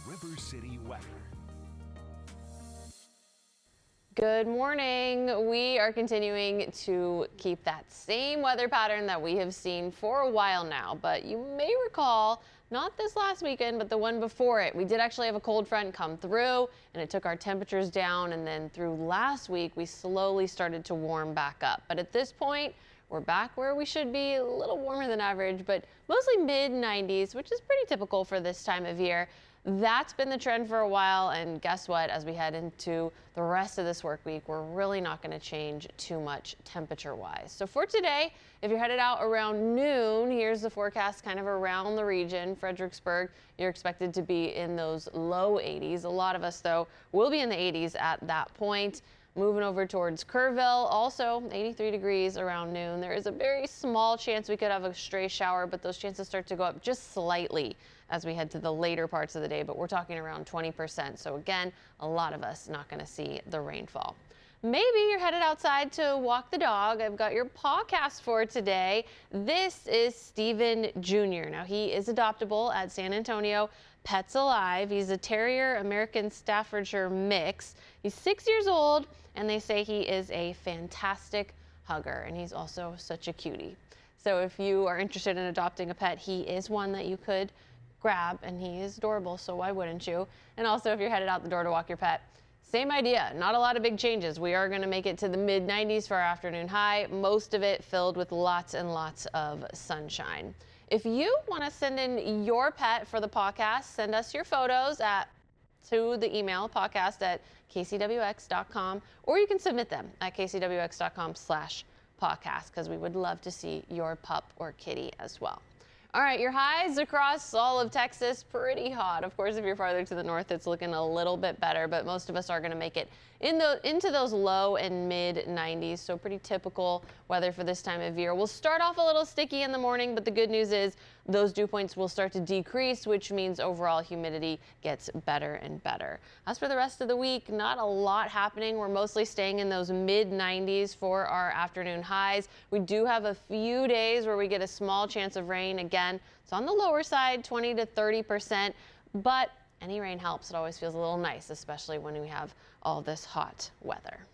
River City weather. Good morning. We are continuing to keep that same weather pattern that we have seen for a while now, but you may recall not this last weekend, but the one before it. We did actually have a cold front come through and it took our temperatures down, and then through last week we slowly started to warm back up. But at this point, we're back where we should be, a little warmer than average, but mostly mid 90s, which is pretty typical for this time of year. That's been the trend for a while, and guess what? As we head into the rest of this work week, we're really not going to change too much temperature-wise. So for today, if you're headed out around noon, here's the forecast kind of around the region. Fredericksburg, you're expected to be in those low 80s. A lot of us, though, will be in the 80s at that point. Moving over towards Kerrville, also 83 degrees around noon. There is a very small chance we could have a stray shower, but those chances start to go up just slightly as we head to the later parts of the day, but we're talking around 20%. So again, a lot of us not going to see the rainfall. Maybe you're headed outside to walk the dog. I've got your PAWCAST for today. This is Steven Jr. Now, he is adoptable at San Antonio Pets Alive. He's a Terrier American Staffordshire mix. He's 6 years old, and they say he is a fantastic hugger, and he's also such a cutie. So if you are interested in adopting a pet, he is one that you could grab, and he is adorable, so why wouldn't you? And also, if you're headed out the door to walk your pet, same idea, not a lot of big changes. We are going to make it to the mid 90s for our afternoon high, most of it filled with lots and lots of sunshine. If you want to send in your pet for the PAWCAST, send us your photos to the email pawcast@kcwx.com, or you can submit them at kcwx.com/PAWCAST, because we would love to see your pup or kitty as well. All right, your highs across all of Texas, pretty hot. Of course, if you're farther to the north, it's looking a little bit better, but most of us are going to make it into those low and mid 90s, so pretty typical weather for this time of year. We'll start off a little sticky in the morning, but the good news is those dew points will start to decrease, which means overall humidity gets better and better. As for the rest of the week, not a lot happening. We're mostly staying in those mid 90s for our afternoon highs. We do have a few days where we get a small chance of rain. Again, it's on the lower side, 20 to 30%, but any rain helps. It always feels a little nice, especially when we have all this hot weather.